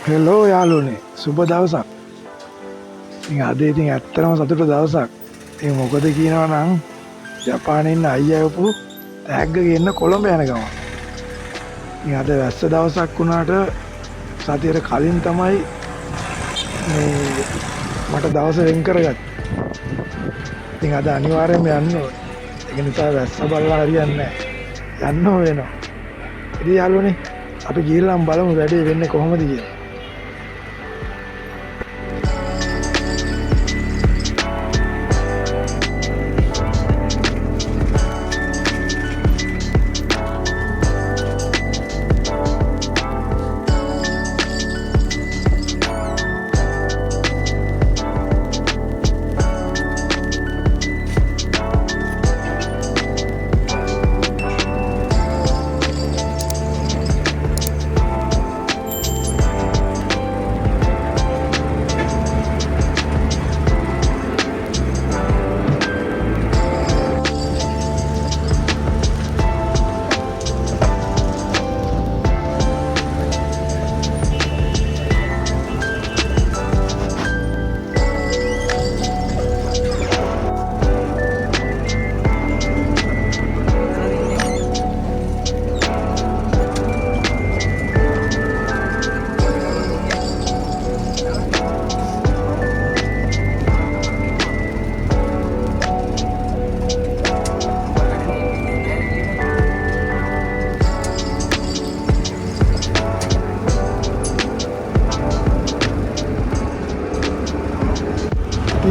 Hello යාලුනේ සුබ දවසක්. ඉතින් අද ඉතින් ඇත්තටම සතුට දවසක්. ඒ මොකද කියනවා නම් ජපානයේ ඉන්න අයියාවපු තෑග්ග ගේන්න කොළඹ යන ගමන්. ඉතින් අද වැස්ස දවසක් වුණාට සතියට කලින් තමයි මේ මට දවස වෙන් කරගත්තේ. ඉතින් අද අනිවාර්යයෙන්ම යන්න ඕනේ. ඒක නිසා වැස්ස බලලා හරියන්නේ නැහැ. යන්න වෙනවා. ඉතින් යාළුවනේ අපි ගිහිල්ලා බලමු වැඩේ වෙන්නේ කොහොමද කියලා.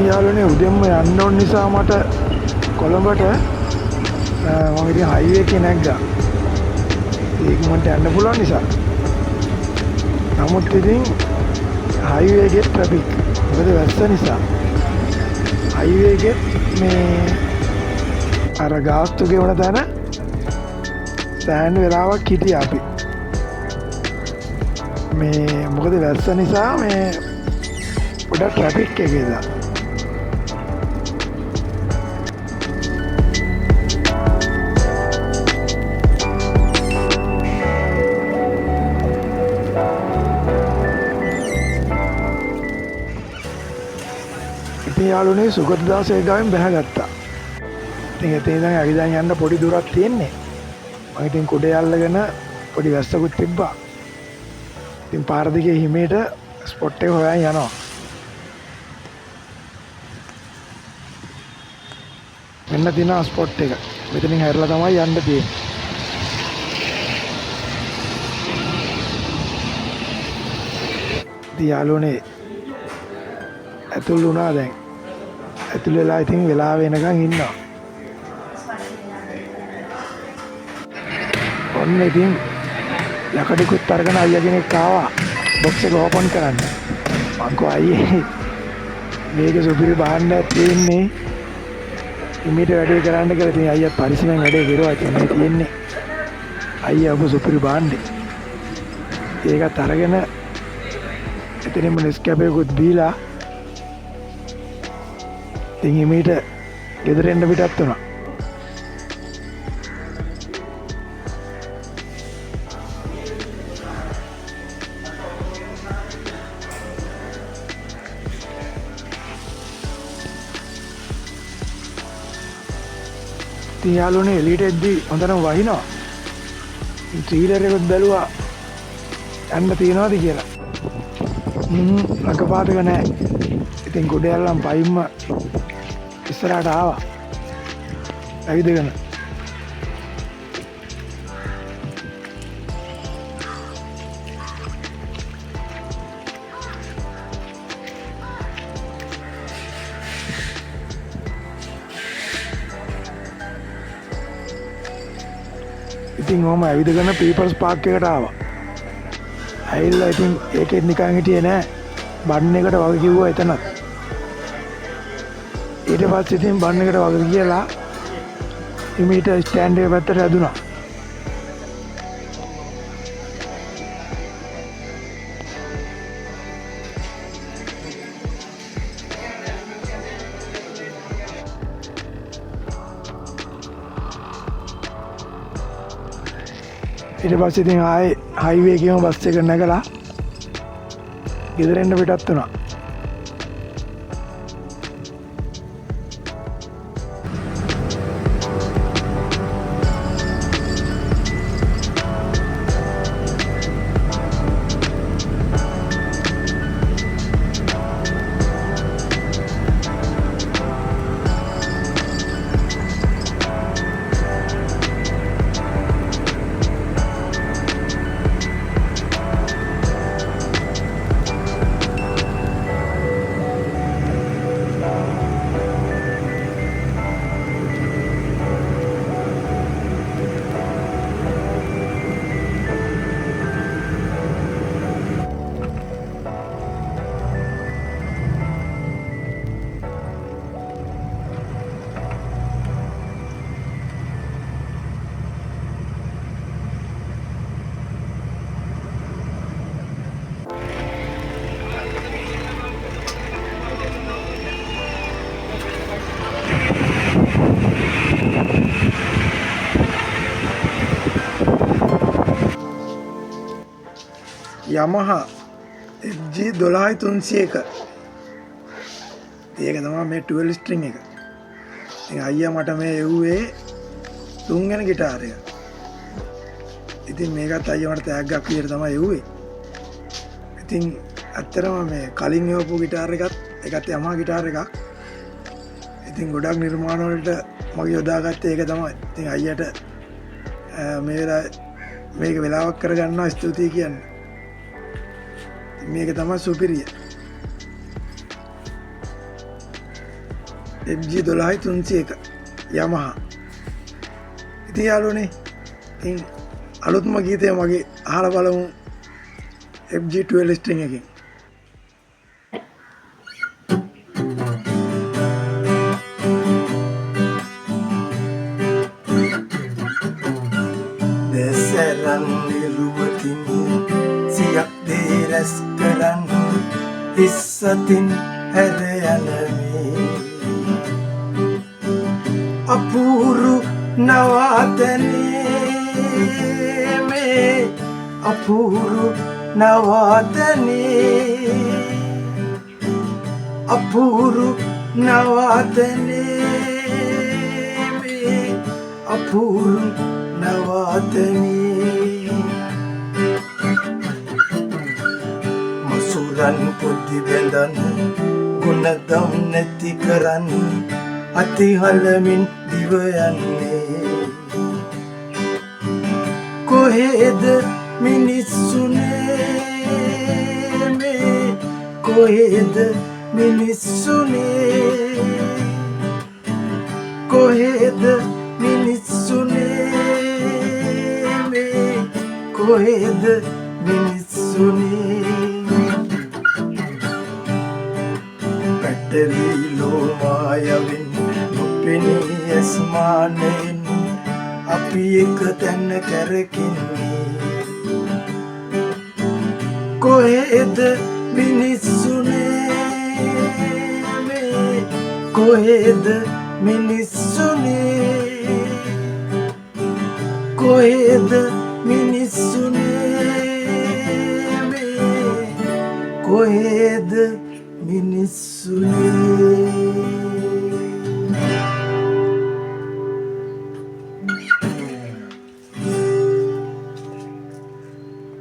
යාළුවනේ උදෙන්ම යන්න ඕන නිසා මට කොළඹට මම ඉතින් හයිවේ එකේ නැග්ගා. ඒක මට යන්න පුළුවන් නිසා. නමුත් ඉතින් හයිවේ එකේ ට්‍රැෆික් මොකද වැස්ස නිසා. හයිවේ එකේ මේ අර ගාස්තු ගෙවන තැන සෑහෙන වෙලාවක් හිටියා අපි. මේ මොකද වැස්ස නිසා මේ පොඩක් ට්‍රැෆික් එකේ ඉඳලා යාළුවනේ සුගත දවසේ ගාවෙන් බැහැගත්තා. ඉතින් එතන ඉඳන් ඇවිදන් යන්න පොඩි දුරක් තියෙන්නේ. මම ඉතින් කුඩේ අල්ලගෙන පොඩි වැස්සකුත් තිබ්බා. ඉතින් පාර දිගේ හිමේට ස්පොට් එක හොයන් යනවා. මෙන්න තියෙනවා ස්පොට් එක. මෙතනින් හැරලා තමයි යන්න තියෙන්නේ. ඉතින් යාළුවනේ ඇතුල් වුණා දැන්. ඇතුළ වෙලා ඉතින් වෙලා වෙනකන් ඉන්නවා. ඔන්න ඉතින් යකඩිකුත් අරගෙන අයියා කෙනෙක් ආවා බොක්ස් එක ඕපන් කරන්න. මං කෝ අයියේ මේක සුපිරි භාණ්ඩයක් තියෙන්නේ. ඉමීට වැඩේ කරන්න කියලා ඉතින් අයියා පරිස්සමෙන් වැඩේ කරුවා. ඉතින් මේ තියෙන්නේ අයියා ඔබ සුපිරි භාණ්ඩේ. ඒකත් අරගෙන එතනින්ම නෙස්කැපේකුත් බීලා ඉතින් හිමීට ගෙදර එන්න පිටත් වුණා. ඉතින් යාළුවනේ එළියට එද්දී හොඳටම වහිනවා. ට්‍රීලර් එකත් බැලුවා යන්න තියනවාද කියලා. ළඟපාතක නැහැ. ඉතින් ගොඩ යල්ලම් පයින්ම ඉස්සරහට ආවා ඇවිදගෙන. ඉතින් ඔහම ඇවිදගෙන පීපල්ස් පාක් එකට ආවා. ඇවිල්ලා ඉතින් ඒකෙත් නිකන් හිටියේ නෑ. බන් එකට වගේ කිව්වා එතනත්. ඊට පස්සේ ඉතින් බන් එකට වගේ කියලා ඉමීට ස්ටෑන්ඩ් එක පැත්තට ඇදුනා. ඊට පස්සේ ඉතින් ආයේ හයිවේ එකේම බස් එක නැගලා ගෙදර එන්න පිටත් වුණා. Yamaha FG 12301 ඒක තමයි මේ 12 string එක. ඉතින් අයියා මට මේ එව්වේ තුන්වෙනි ගිටාර එක. ඉතින් මේකත් අයියා මට තෑග්ගක් විදියට තමයි එව්වේ. ඉතින් ඇත්තටම මේ කලින් එවපු ගිටාර එකත් Yamaha ගිටාර එකක්. ඉතින් ගොඩක් නිර්මාණ වලට මගේ යොදාගත්තේ ඒක තමයි. ඉතින් අයියට මේක වෙලාවක් කරගන්නවා ස්තුතියි කියන්නේ. මේක තමයි සුපිරිය FG 12301 Yamaha. ඉතින් යාළුවනේ ඉතින් අලුත්ම ගීතය මගේ අහලා බලමු FG 12 string එකෙන්. දෙසරන් නිරුවතින් සියක් දේරස් කරන් ඉස්සතින් හැර යනමේ අපූරු නවාතනේ මේ අපූරු නවාතනේ අපූරු නවාතනේ මේ අපූරු නවාතනේ මසුරන් පොඩි බැඳන් ගුණදම් නැති කරන් අතිහලමින් දිව යන්නේ කොහෙද මිනිස්සුනේ මේ කොහෙද මිනිස්සුනේ කොහෙද මිනිස්සුනේ මේ කොහෙද මිනිස්සුනේ පැටලී ලෝමායවෙන් නොපෙනී ඇස්මානෙන් අපි එක තැන කැරකින්නේ කොහෙද මිනිස්සුනේ මේ කොහෙද මිනිස්සුනේ කොහෙද මිනිස්සුනේ මේ කොහෙද මිනිස්සුනේ